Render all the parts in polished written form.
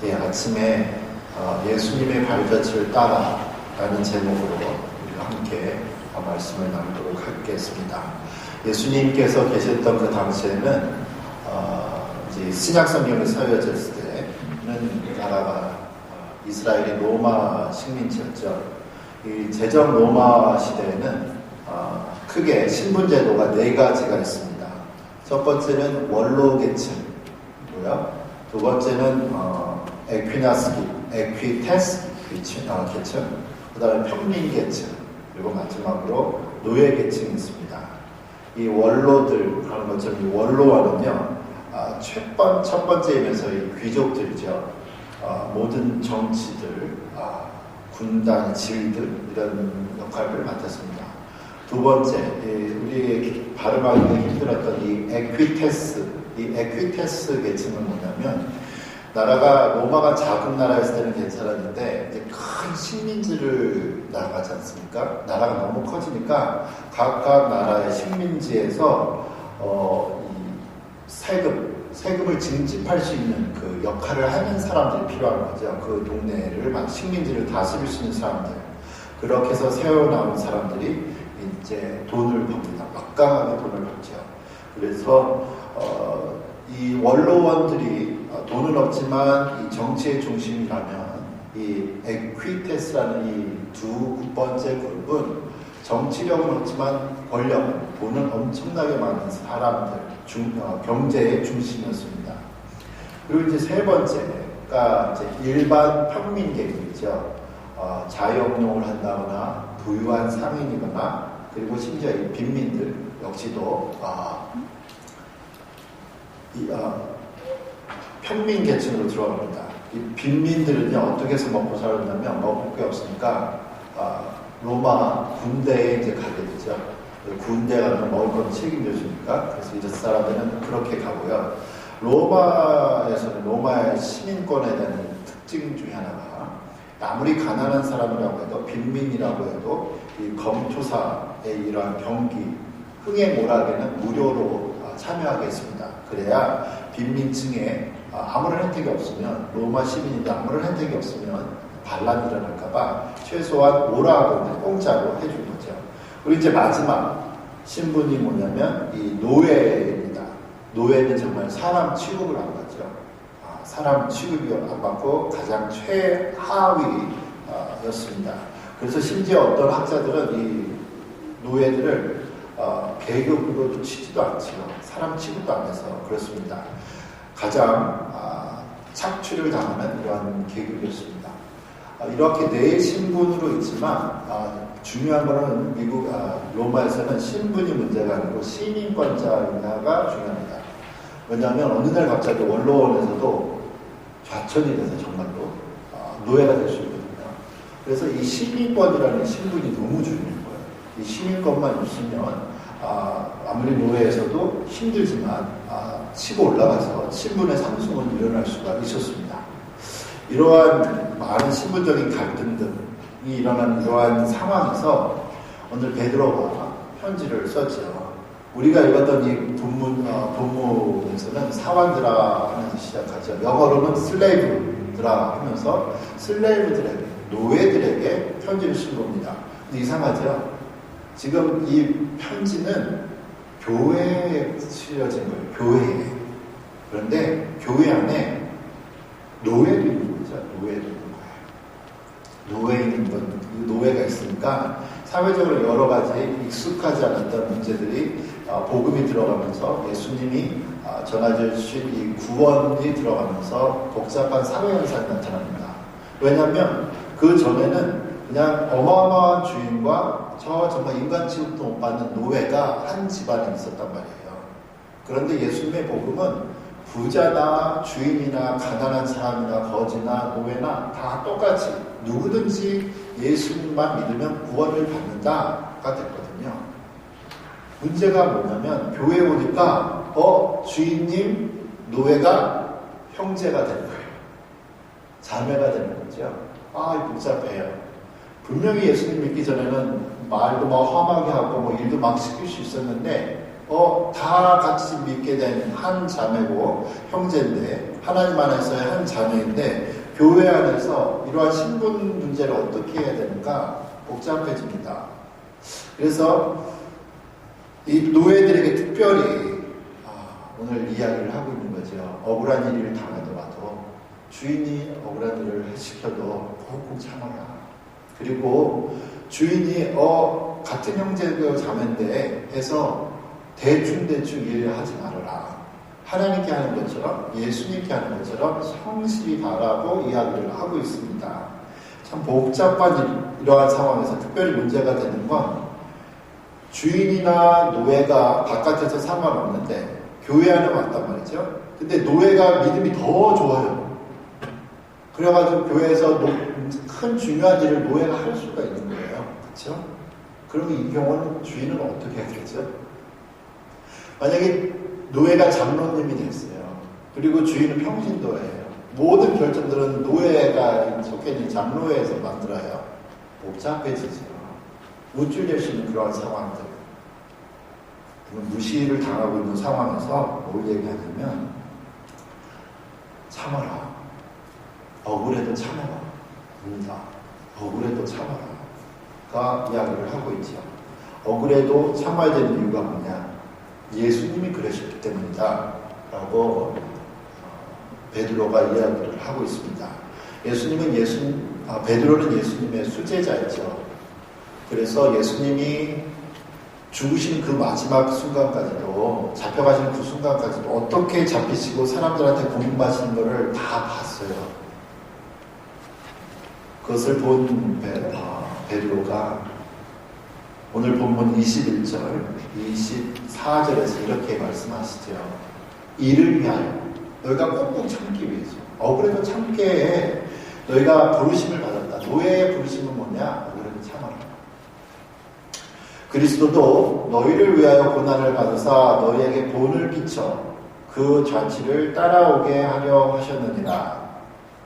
예, 아침에 예수님의 발자취를 따라라는 제목으로 우리가 함께 말씀을 나누도록 하겠습니다. 예수님께서 계셨던 그 당시에는 이제 신약 성경이 서여졌을 때는 나라가 이스라엘이 로마 식민지였죠. 이 제정 로마 시대에는 크게 신분 제도가 네 가지가 있습니다. 첫 번째는 원로 계층이고요. 두 번째는 에퀴테스 계층, 그 다음에 평민 계층, 그리고 마지막으로 노예 계층이 있습니다. 이 원로들, 그런 것처럼 이 원로와는요, 첫 번째이면서 이 귀족들이죠. 모든 정치들, 군당, 질들, 이런 역할을 맡았습니다. 두 번째, 우리 발음하기 힘들었던 이 에퀴테스 계층은 뭐냐면, 나라가 로마가 작은 나라였을 때는 괜찮았는데 이제 큰 식민지를 나가지 않습니까? 나라가 너무 커지니까 각각 나라의 식민지에서 세금을 징집할 수 있는 그 역할을 하는 사람들이 필요한 거죠. 그 동네를 식민지를 다스릴 수 있는 사람들. 그렇게 해서 세워나온 사람들이 이제 돈을 법니다. 막강하게 돈을 벌죠. 그래서 이 원로원들이 돈은 없지만 이 정치의 중심이라면 이 에퀴테스라는 이 두 번째 그룹은 정치력은 없지만 권력은, 돈은 엄청나게 많은 사람들, 경제의 중심이었습니다. 그리고 이제 세 번째가 이제 일반 평민 계급이죠. 자영농을 한다거나 부유한 상인이거나 그리고 심지어 이 빈민들 역시도 평민 계층으로 들어갑니다. 이 빈민들은요, 어떻게 해서 먹고 살았냐면, 먹을 게 없으니까, 로마 군대에 이제 가게 되죠. 군대 가면 먹을 건 책임져 주니까. 그래서 이제 사람들은 그렇게 가고요. 로마의 시민권에 대한 특징 중에 하나가, 아무리 가난한 사람이라고 해도, 빈민이라고 해도, 이 검투사의 이러한 경기, 흥행오락에는 무료로 참여하게 했습니다. 그래야 빈민층에 아무런 혜택이 없으면, 로마 시민인데 아무런 혜택이 없으면 반란이 일어날까봐 최소한 오락은 공짜로 해준 거죠. 그리고 이제 마지막 신분이 뭐냐면 이 노예입니다. 노예는 정말 사람 취급을 안 받죠. 사람 취급을 안 받고 가장 최하위였습니다. 그래서 심지어 어떤 학자들은 이 노예들을 계급으로 치지도 않죠. 사람 취급도 안 해서 그렇습니다. 가장 착취를 당하는 이러한 계급이었습니다. 이렇게 네 신분으로 있지만 중요한 것은 로마에서는 신분이 문제가 아니고 시민권자가 중요합니다. 왜냐하면 어느 날 갑자기 원로원에서도 좌천이 돼서 정말로 노예가 될 수 있거든요. 그래서 이 시민권이라는 신분이 너무 중요한 거예요. 이 시민권만 있으면 아무리 노예에서도 힘들지만 치고 올라가서 신분의 상승은 일어날 수가 있었습니다. 이러한 많은 신분적인 갈등 등이 일어나는 이러한 상황에서 오늘 베드로가 편지를 썼죠. 우리가 읽었던 이 본문에서는 사완드라 하면서 시작하죠. 영어로는 슬레이브드라 하면서 슬레이브들에게, 노예들에게 편지를 쓴 겁니다. 근데 이상하죠? 지금 이 편지는 교회에 실려진 거예요. 교회에. 그런데 교회 안에 노예도 있는 거죠. 노예도 있는 거예요. 노예 있는 건, 노예가 있으니까 사회적으로 여러 가지 익숙하지 않았던 문제들이 복음이 들어가면서 예수님이 전해주신 이 구원이 들어가면서 복잡한 사회 현상이 나타납니다. 왜냐하면 그 전에는 그냥 어마어마한 주인과 정말 인간 취급도 못 받는 노예가 한 집안에 있었단 말이에요. 그런데 예수님의 복음은 부자나 주인이나 가난한 사람이나 거지나 노예나 다 똑같이 누구든지 예수님만 믿으면 구원을 받는다가 됐거든요. 문제가 뭐냐면 교회에 오니까 주인님 노예가 형제가 되는 거예요. 자매가 되는 거죠. 복잡해요. 분명히 예수님 믿기 전에는 말도 막 험하게 하고 일도 막 시킬 수 있었는데 다 같이 믿게 된 한 자매고 형제인데, 하나님 안에서의 한 자매인데, 교회 안에서 이러한 신분 문제를 어떻게 해야 되는가 복잡해집니다. 그래서 이 노예들에게 특별히 오늘 이야기를 하고 있는 거죠. 억울한 일을 당하더라도, 주인이 억울한 일을 시켜도 꼭 참아라. 그리고 주인이 같은 형제고 자매인데 해서 대충 일을 하지 말아라. 하나님께 하는 것처럼, 예수님께 하는 것처럼 성실히 가라고 이야기를 하고 있습니다. 참 복잡한 이러한 상황에서 특별히 문제가 되는 건, 주인이나 노예가 바깥에서 상관없는데 교회 안에 왔단 말이죠. 근데 노예가 믿음이 더 좋아요. 그래가지고 교회에서 큰 중요한 일을 노예가 할 수가 있는 거예요. 그렇죠? 그러면 이 경우는 주인은 어떻게 하겠죠? 만약에 노예가 장로님이 됐어요. 그리고 주인은 평신도예요. 모든 결정들은 노예가 속해 있는 장로회에서 만들어요. 복잡해지죠. 우쭐될 수 있는 그러한 상황들. 무시를 당하고 있는 상황에서 뭘 얘기하냐면, 참아라. 억울해도 참아라. 옵니다. 억울해도 참아라. 가 이야기를 하고 있죠. 억울해도 참아야 되는 이유가 뭐냐? 예수님이 그러셨기 때문이다. 라고 베드로가 이야기를 하고 있습니다. 베드로는 예수님의 수제자였죠. 그래서 예수님이 죽으신 그 마지막 순간까지도, 잡혀가시는 그 순간까지도 어떻게 잡히시고 사람들한테 고문하시는 것을 다 봤어요. 그것을 본 베드로가 오늘 본문 21절, 24절에서 이렇게 말씀하시죠. 이를 위하여, 너희가 꾹꾹 참기 위해서, 억울해도 참게 해. 너희가 부르심을 받았다. 노예의 부르심은 뭐냐? 억울해도 참아라. 그리스도도 너희를 위하여 고난을 받으사 너희에게 본을 끼쳐 그 잔치를 따라오게 하려 하셨느니라.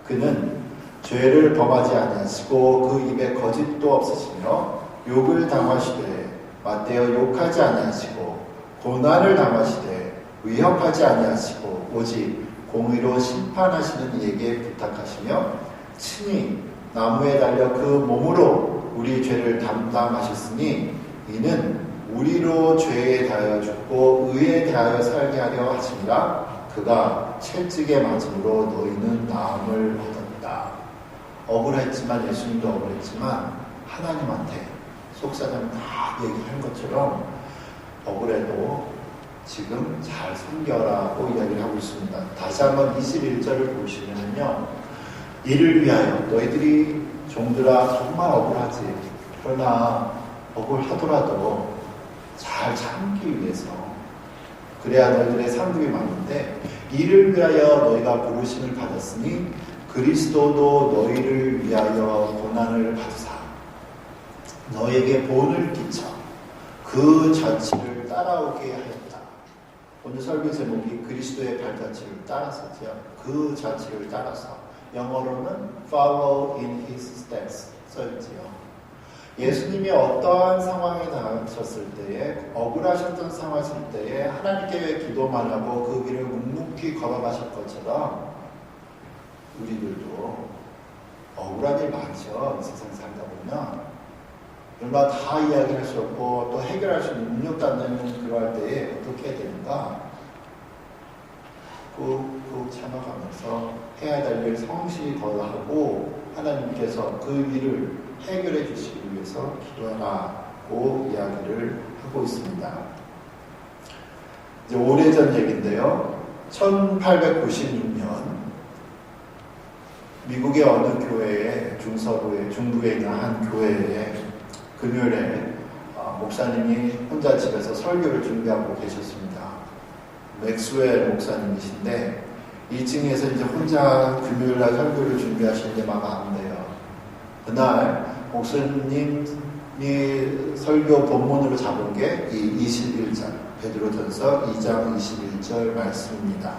그는 죄를 범하지 아니하시고 그 입에 거짓도 없으시며 욕을 당하시되 맞대어 욕하지 아니하시고 고난을 당하시되 위협하지 아니하시고 오직 공의로 심판하시는 이에게 부탁하시며 친히 나무에 달려 그 몸으로 우리 죄를 담당하셨으니 이는 우리로 죄에 대하여 죽고 의에 대하여 살게 하려 하시니라. 그가 채찍에 맞음으로 너희는 나음을 얻었다. 억울했지만, 예수님도 억울했지만 하나님한테 속사정 다 얘기한 것처럼 억울해도 지금 잘 섬겨라고 이야기를 하고 있습니다. 다시 한번 21절을 보시면요, 이를 위하여 너희들이 종들아 정말 억울하지. 그러나 억울하더라도 잘 참기 위해서, 그래야 너희들의 상급이 많은데, 이를 위하여 너희가 부르심을 받았으니 그리스도도 너희를 위하여 고난을 받으사 너희에게 본을 끼쳐 그 잔치를 따라오게 하였다. 오늘 설교 제목이 그리스도의 발자취를 따라서죠. 그 잔치를 따라서, 영어로는 follow in his steps 써있지요. 예수님이 어떠한 상황에 닥쳤을 때에, 억울하셨던 상황이었을 때에 하나님께 기도만 하고 그 길을 묵묵히 걸어가실 것처럼 우리들도 억울한 일 많죠. 이 세상 살다 보면 얼마 다 이야기할 수 없고 또 해결할 수 있는 능력도 안 되는 그럴 때에 어떻게 해야 되는가? 꾹꾹 참아가면서 해야 될 일 성실히 더하고 하나님께서 그 일을 해결해 주시기 위해서 기도하라고 이야기를 하고 있습니다. 이제 오래전 얘기인데요. 1896년 미국의 어느 교회에, 중부에 있는 한 교회에 금요일에 목사님이 혼자 집에서 설교를 준비하고 계셨습니다. 맥스웰 목사님이신데 2층에서 이제 혼자 금요일날 설교를 준비하시는데 막 안 돼요. 그날 목사님이 설교 본문으로 잡은 게 이 21절, 베드로전서 2장 21절 말씀입니다.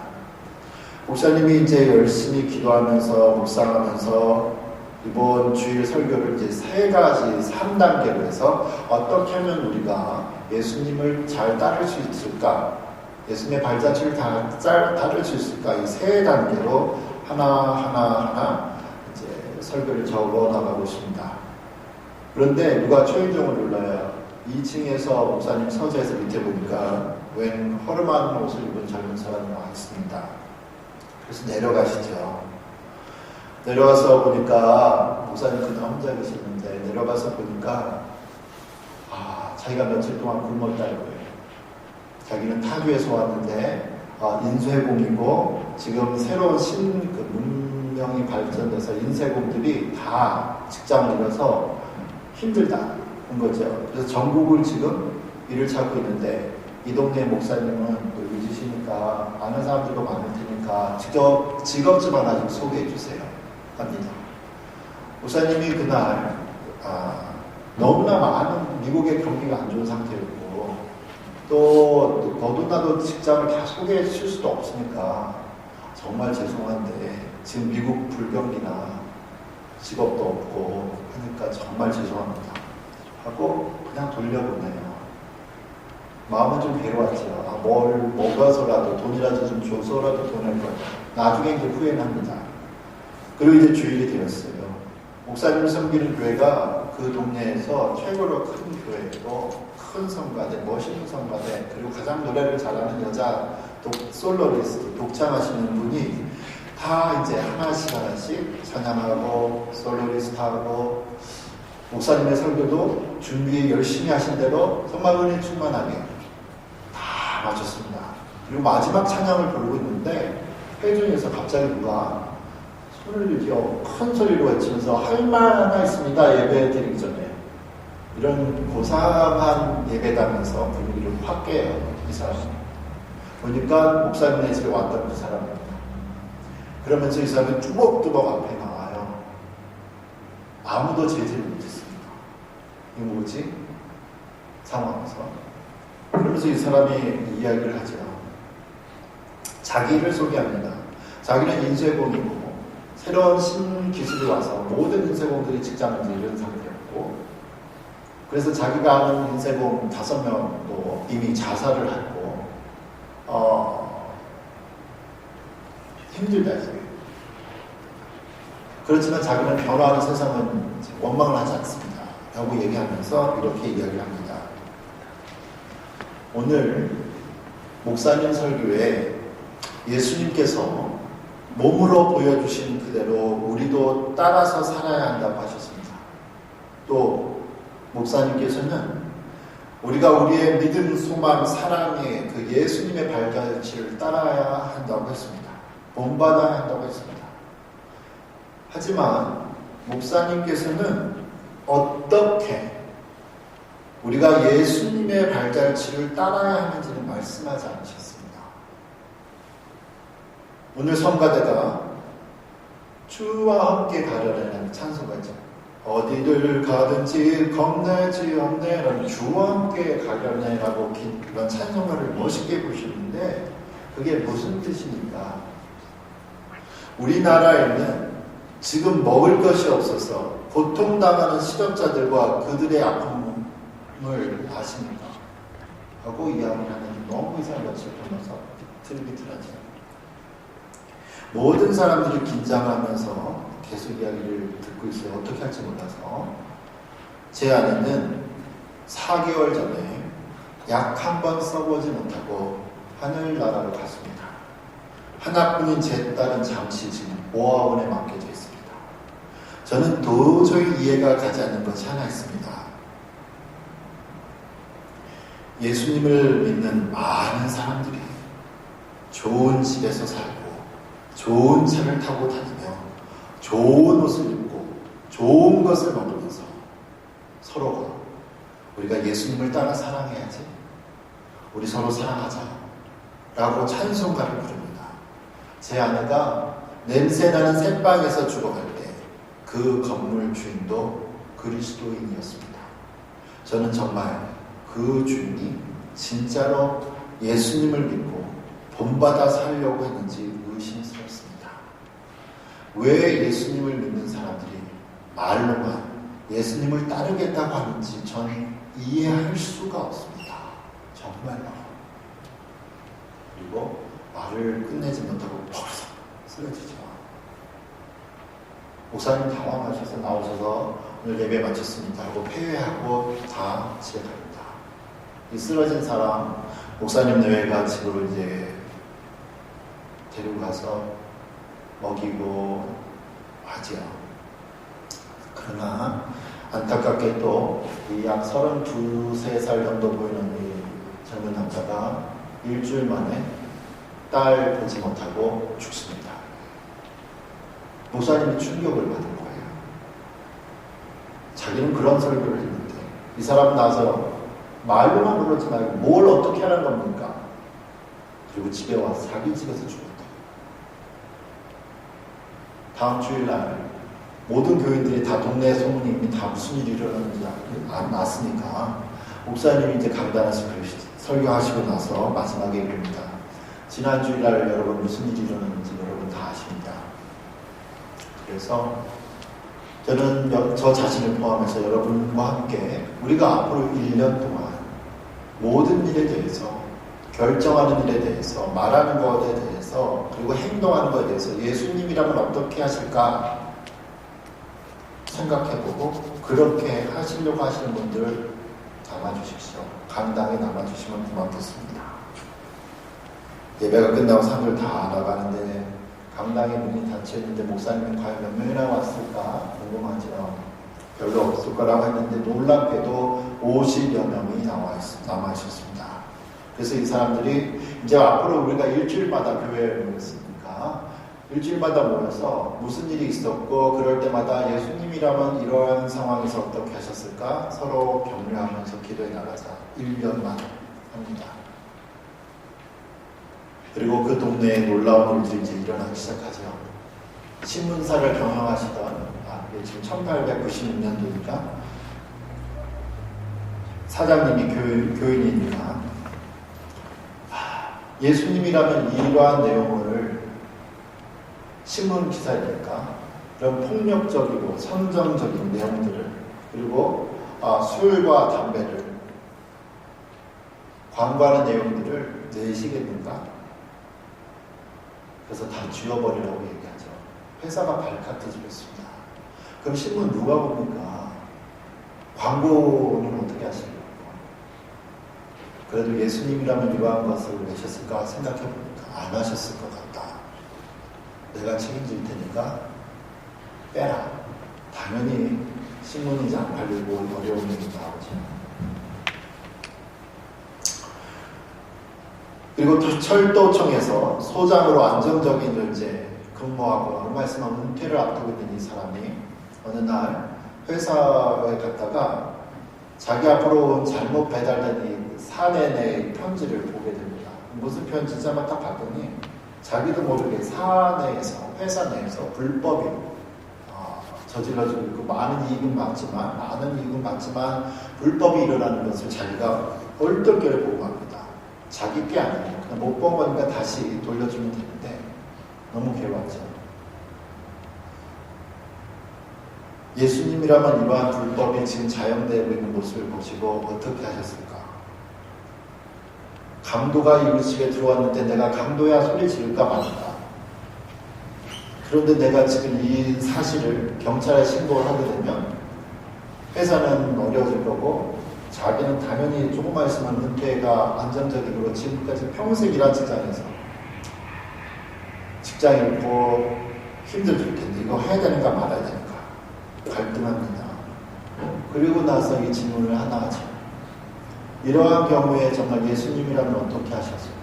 목사님이 이제 열심히 기도하면서 묵상하면서 이번 주일 설교를 이제 세 가지, 3단계로 해서 어떻게 하면 우리가 예수님을 잘 따를 수 있을까? 예수님의 발자취를 따를 수 있을까? 이 세 단계로 하나 이제 설교를 적어 나가고 있습니다. 그런데 누가 초인종을 눌러요. 2층에서 목사님 서재에서 밑에 보니까 웬 허름한 옷을 입은 젊은 사람이 와 있습니다. 그래서 내려가시죠. 내려가서 보니까 목사님 그냥 혼자 계셨는데 내려가서 보니까 자기가 며칠 동안 굶었다는 거예요. 자기는 타주에서 왔는데 인쇄공이고 지금 새로운 문명이 발전돼서 인쇄공들이 다 직장을 잃어서 힘들다는 거죠. 그래서 전국을 지금 일을 찾고 있는데 이 동네 목사님은 또 믿으시니까 아는 사람들도 많을 테니까 직업 좀 하나 좀 소개해 주세요 합니다. 목사님이 그날 너무나 많은 미국의 경기가 안 좋은 상태였고 또 너도나도 직장을 다 소개해 줄 수도 없으니까 정말 죄송한데 지금 미국 불경기나 직업도 없고 하니까 정말 죄송합니다 하고 그냥 돌려보내요. 마음은 좀 괴로웠죠. 먹어서라도 돈이라도 좀 줘서라도 보낼 거예요. 나중에 이제 후회는 합니다. 그리고 이제 주일이 되었어요. 목사님을 섬기는 교회가 그 동네에서 최고로 큰 교회고 큰 성가대, 멋있는 성가대, 그리고 가장 노래를 잘하는 여자 솔로리스트, 독창하시는 분이 다 이제 하나씩 찬양하고 솔로리스트하고 목사님의 설교도 준비 열심히 하신 대로 정말 은혜 충만하게 다 마쳤습니다. 그리고 마지막 찬양을 부르고 있는데 회중에서 갑자기 누가 손을 들여 큰 소리로 외치면서 할 말 하나 있습니다. 예배 드리기 전에. 이런 고상한 예배다면서 분위기를 확 깨요. 이 사람이. 보니까 목사님네 집에 왔던 그 사람입니다. 그러면서 이 사람이 뚜벅뚜벅 앞에 나와요. 아무도 제지를 못했습니다. 이게 뭐지? 상황에서. 그러면서 이 사람이 이야기를 하죠. 자기를 소개합니다. 자기는 인쇄공이고 새로운 신기술이 와서 모든 인쇄공들이 직장을 잃은 상태였고 그래서 자기가 아는 인쇄공 5명도 이미 자살을 했고 힘들다 이제. 그렇지만 자기는 변화하는 세상은 원망을 하지 않습니다. 라고 얘기하면서 이렇게 이야기를 합니다. 오늘 목사님 설교에 예수님께서 몸으로 보여주신 그대로 우리도 따라서 살아야 한다고 하셨습니다. 또 목사님께서는 우리가 우리의 믿음, 소망, 사랑의 그 예수님의 발자취를 따라야 한다고 했습니다. 본받아야 한다고 했습니다. 하지만 목사님께서는 어떻게 우리가 예수님의 발자취를 따라야 하는지는 말씀하지 않으셨습니다. 오늘 성가대가 주와 함께 가려라는 찬송가죠. 어디를 가든지 겁내지 없네라는 주와 함께 가려내라고 이런 찬송가를 멋있게 부르시는데 그게 무슨 뜻입니까? 우리나라에는 지금 먹을 것이 없어서 고통당하는 실업자들과 그들의 아픔을 아십니까? 하고 이야기를 하는 너무 이상한 것을 보면서 비틀비틀하죠. 모든 사람들이 긴장하면서 계속 이야기를 듣고 있어요. 어떻게 할지 몰라서. 제 아내는 4개월 전에 약 한 번 써보지 못하고 하늘나라로 갔습니다. 하나뿐인 제 딸은 잠시 지금 보아원에 맡겨져 있습니다. 저는 도저히 이해가 가지 않는 것이 하나 있습니다. 예수님을 믿는 많은 사람들이 좋은 집에서 살고 좋은 차를 타고 다니며 좋은 옷을 입고 좋은 것을 먹으면서 서로가 우리가 예수님을 따라 사랑해야지, 우리 서로 사랑하자 라고 찬송가를 부릅니다. 제 아내가 냄새나는 새방에서 죽어갈 때 그 건물 주인도 그리스도인이었습니다. 저는 정말 그 주인이 진짜로 예수님을 믿고 본받아 살려고 했는지 의심스럽습니다. 왜 예수님을 믿는 사람들이 말로만 예수님을 따르겠다고 하는지 전 이해할 수가 없습니다. 정말로. 그리고 말을 끝내지 못하고 벌써 쓰러지죠. 목사님 당황하셔서 나오셔서 오늘 예배 마쳤습니다 하고 폐회하고 다 집에 갑니다. 이 쓰러진 사람 목사님 내외가 집으로 이제 데리고 가서 먹이고 하지요. 그러나 안타깝게 또 이 약 32, 3살 정도 보이는 이 젊은 남자가 일주일 만에 딸 보지 못하고 죽습니다. 목사님이 충격을 받은 거예요. 자기는 그런 설교를 했는데 이 사람 나서 말로만 그러지 말고 뭘 어떻게 하는 겁니까? 그리고 집에 와서 자기 집에서 죽었다. 다음 주일날 모든 교인들이 다 동네 소문이 이미 다 무슨 일이 일어났는지 났으니까 목사님이 이제 강단에서 설교하시고 나서 마지막에 이릅니다. 지난 주일날 여러분 무슨 일이 일어났는지 여러분 다 아십니다. 그래서 저는 저 자신을 포함해서 여러분과 함께 우리가 앞으로 1년 동안 모든 일에 대해서 결정하는 일에 대해서 말하는 것에 대해서 그리고 행동하는 것에 대해서 예수님이라면 어떻게 하실까 생각해보고 그렇게 하시려고 하시는 분들 남아주십시오. 강당에 남아주시면 고맙겠습니다. 예배가 끝나고 사람들 다 나가는데 강당에 문이 닫혀있는데 목사님은 과연 몇 명이나 왔을까 궁금하지만 별로 없을 거라고 했는데 놀랍게도 50여 명이 남아있었습니다. 그래서 이 사람들이 이제 앞으로 우리가 일주일마다 교회에 모였으니까 일주일마다 모여서 무슨 일이 있었고 그럴 때마다 예수님이라면 이러한 상황에서 어떻게 하셨을까 서로 격려하면서 기도해 나가자 1년만 합니다. 그리고 그 동네에 놀라운 일들이 이제 일어나기 시작하죠. 신문사를 경영하시던 이게 지금 1896년도니까 사장님이 교인이니까 예수님이라면 이러한 내용을 신문 기사니까 이런 폭력적이고 선정적인 내용들을 그리고 술과 담배를 광고하는 내용들을 내시겠는가? 그래서 다 지워버리라고 얘기하죠. 회사가 발칵 뒤집혔습니다. 그럼 신문 누가 봅니까? 광고는 어떻게 하십니까? 그래도 예수님이라면 이러한 것을 내셨을까 생각해보니까 안 하셨을 것 같다. 내가 책임질 테니까 빼라. 당연히 신문이 안 팔리고 어려운 일이 나오죠. 그리고 또 철도청에서 소장으로 안정적인 이제 근무하고 얼마 있으면 은퇴를 앞두고 있는 이 사람이 어느 날 회사에 갔다가 자기 앞으로 온 잘못 배달된 이 사내의 편지를 보게 됩니다. 무슨 편지인지 한번 딱 봤더니 자기도 모르게 사내에서 회사 내에서 불법이 저질러지고 있고 많은 이익은 많지만 불법이 일어나는 것을 자기가 얼떨결에 보고 갑니다. 자기 게 아니에요. 그냥 못 본 거니까 다시 돌려주면 되는데 너무 괴롭죠. 예수님이라면 이러한 불법이 지금 자영되고 있는 모습을 보시고 어떻게 하셨을까? 강도가 이 집에 들어왔는데 내가 강도야 소리 지를까 말까? 그런데 내가 지금 이 사실을 경찰에 신고를 하게 되면 회사는 어려워질 거고 자기는 당연히 조금만 있으면 은퇴가 안정적이고 지금까지 평생 일한 직장 잃고 힘들줄 텐데 이거 해야 되는가 말아야 되는가 갈등합니다. 그리고 나서 이 질문을 하나 하죠. 이러한 경우에 정말 예수님이라면 어떻게 하셨을까?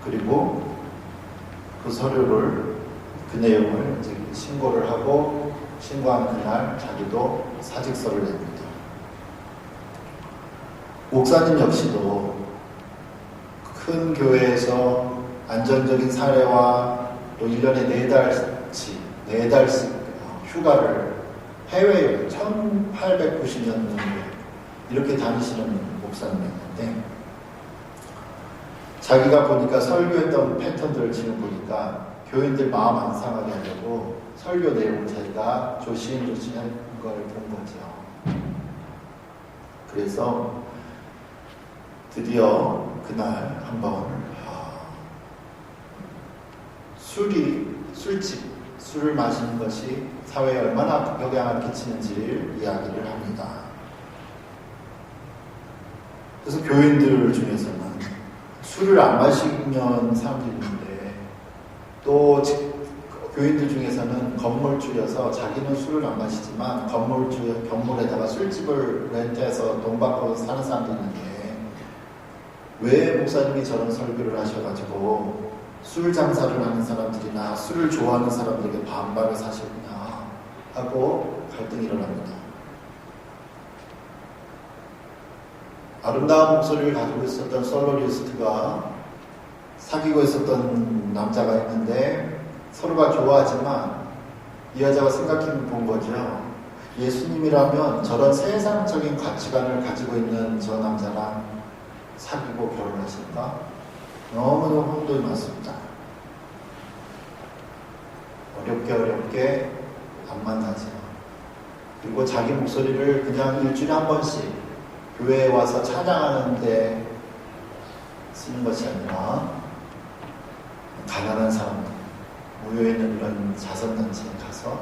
그리고 그 서류를 그 내용을 이제 신고를 하고 신고한 그날 자기도 사직서를 냅니다. 목사님 역시도 큰 교회에서 안정적인 사례와 또 1년에 4달씩 휴가를 해외에 1890년도에 이렇게 다니시는 목사님이었는데 자기가 보니까 설교했던 패턴들을 지금 보니까 교인들 마음 안 상하게 하려고 설교 내용을 저희가 조심조심 한 걸 본 거죠. 그래서 드디어 그날 한번 술을 마시는 것이 사회에 얼마나 영향을 끼치는지를 이야기를 합니다. 그래서 교인들 중에서는 술을 안 마시는 사람들이 있는데, 또 교인들 중에서는 건물주여서 자기는 술을 안 마시지만 건물에다가 술집을 렌트해서 돈 받고 사는 사람도 있는데, 왜 목사님이 저런 설교를 하셔가지고 술 장사를 하는 사람들이나 술을 좋아하는 사람들에게 반발을 사셨냐 하고 갈등이 일어납니다. 아름다운 목소리를 가지고 있었던 솔로리스트가 사귀고 있었던 남자가 있는데, 서로가 좋아하지만 이 여자가 생각해 본 거죠. 예수님이라면 저런 세상적인 가치관을 가지고 있는 저 남자랑 사귀고 결혼하실까? 너무너무 혼돈이 많습니다. 어렵게 안 만나죠. 그리고 자기 목소리를 그냥 일주일에 한 번씩 교회에 와서 찬양하는데 쓰는 것이 아니라 가난한 사람들, 모여있는 이런 자선단체에 가서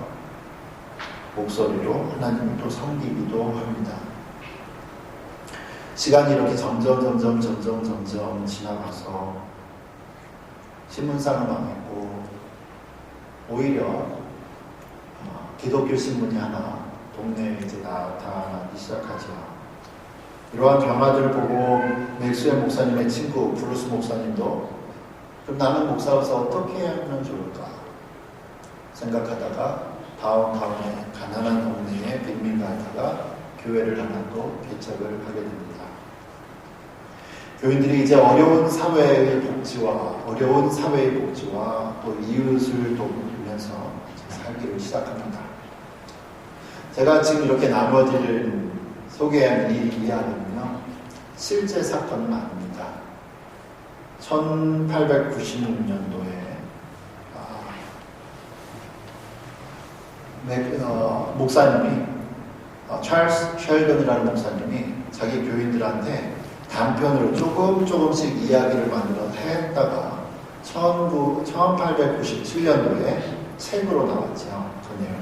목소리로 하나님을 또 섬기기도 합니다. 시간이 이렇게 점점 지나가서 신문사가 망했고, 오히려 기독교 신문이 하나 동네에 이제 나타나기 시작하죠. 이러한 변화들을 보고 맥스웰 목사님의 친구 브루스 목사님도 그럼 나는 목사로서 어떻게 하면 좋을까 생각하다가 다운타운의 가난한 동네에 빈민가 하다가 교회를 하나 또 개척을 하게 됩니다. 교인들이 이제 어려운 사회의 복지와 또 이웃을 돕으면서 살기를 시작합니다. 제가 지금 이렇게 소개한 이 이야기는요, 실제 사건은 아닙니다. 1896년도에 목사님이 찰스 쉘던이라는 목사님이 자기 교인들한테 단편으로 조금씩 이야기를 만들어 했다가 1897년도에 책으로 나왔죠. 그 내용이.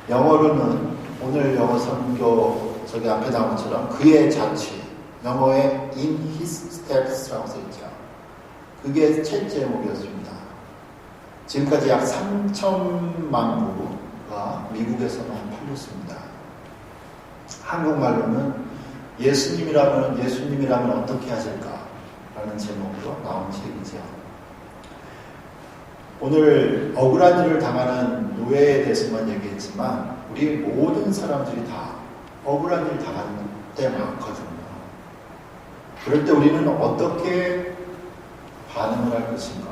영어로는 오늘 영어 선교 저기 앞에 나온 것처럼 그의 자취, 영어에 In His Steps라고 써있죠. 그게 책 제목이었습니다. 지금까지 약 3천만 부가 미국에서만 팔렸습니다. 한국말로는 예수님이라면 어떻게 하실까라는 제목으로 나온 책이죠. 오늘 억울한 일을 당하는 노예에 대해서만 얘기했지만 우리 모든 사람들이 다 억울한 일 당하는 때 많거든요. 그럴 때 우리는 어떻게 반응을 할 것인가?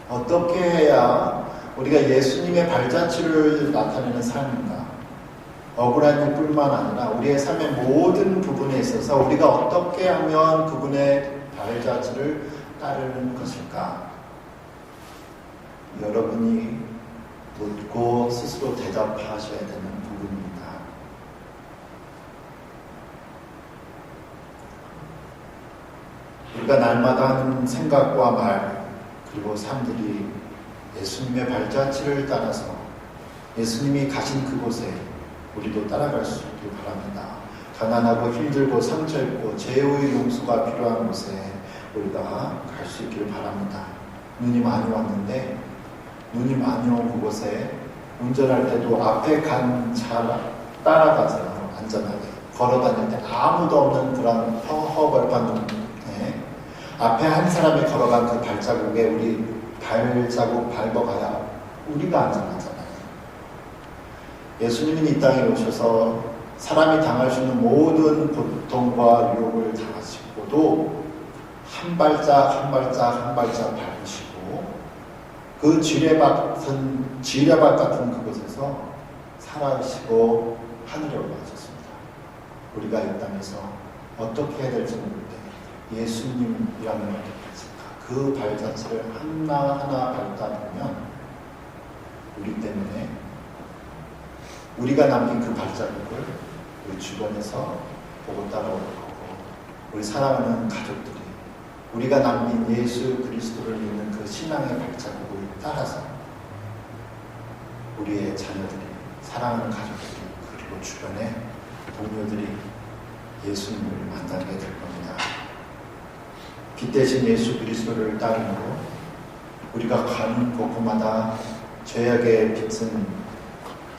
어떻게 해야 우리가 예수님의 발자취를 나타내는 삶인가? 억울한 일뿐만 아니라 우리의 삶의 모든 부분에 있어서 우리가 어떻게 하면 그분의 발자취를 따르는 것일까? 여러분이 묻고 스스로 대답하셔야 되는 부분입니다. 우리가 날마다 하는 생각과 말, 그리고 삶들이 예수님의 발자취를 따라서 예수님이 가신 그곳에 우리도 따라갈 수 있길 바랍니다. 가난하고 힘들고 상처있고 죄의 용서가 필요한 곳에 우리가 갈 수 있기를 바랍니다. 눈이 많이 왔는데 눈이 많이 온 그곳에 운전할 때도 앞에 간 차 따라가세요. 안전하게. 걸어다닐 때 아무도 없는 그런 허벌판 앞에 한 사람이 걸어간 그 발자국에 우리 발자국 밟아가야 우리가 안전하잖아요. 예수님은 이 땅에 오셔서 사람이 당할 수 있는 모든 고통과 유혹을 당하시고도 한 발짝 밟으시고 그 지뢰밭 같은 그곳에서 살아계시고 하늘에 올라가셨습니다. 우리가 이 땅에서 어떻게 해야 될지 모르는데 예수님이라면 어떻게 했을까? 그 발자취를 하나하나 밟다 보면 우리 때문에 우리가 남긴 그 발자국을 우리 주변에서 보고 따라올 거고, 우리 사랑하는 가족들이 우리가 남긴 예수 그리스도를 믿는 그 신앙의 발자국을 따라서 우리의 자녀들이, 사랑하는 가족들이, 그리고 주변의 동료들이 예수님을 만나게 될 겁니다. 빛 대신 예수 그리스도를 따름으로 우리가 가는 곳곳마다 죄악의 빛은,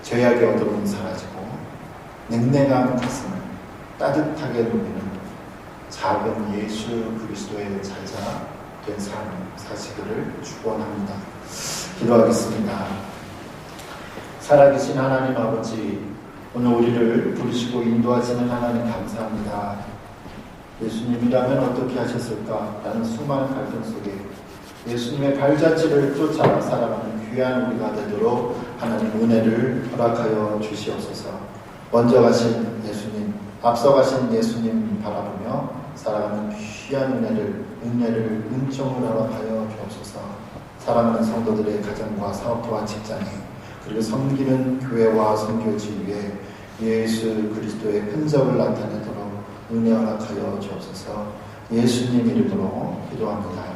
죄악의 어둠은 사라지고 냉랭한 가슴을 따뜻하게 녹이는 작은 예수 그리스도의 제자 된 삶 사시기를 축원합니다. 기도하겠습니다. 살아계신 하나님 아버지, 오늘 우리를 부르시고 인도하시는 하나님 감사합니다. 예수님이라면 어떻게 하셨을까? 라는 수많은 갈등 속에 예수님의 발자취를 쫓아 살아가는 귀한 우리가 되도록 하나님 은혜를 허락하여 주시옵소서. 먼저 가신 예수님, 앞서 가신 예수님 바라보며 살아가는 귀한 은혜를 은총을 허락하여 주옵소서. 사랑하는 성도들의 가정과 사업과 직장에, 그리고 섬기는 교회와 선교지 위에 예수 그리스도의 흔적을 나타내도록 은혜 허락하여 주옵소서. 예수님 이름으로 기도합니다.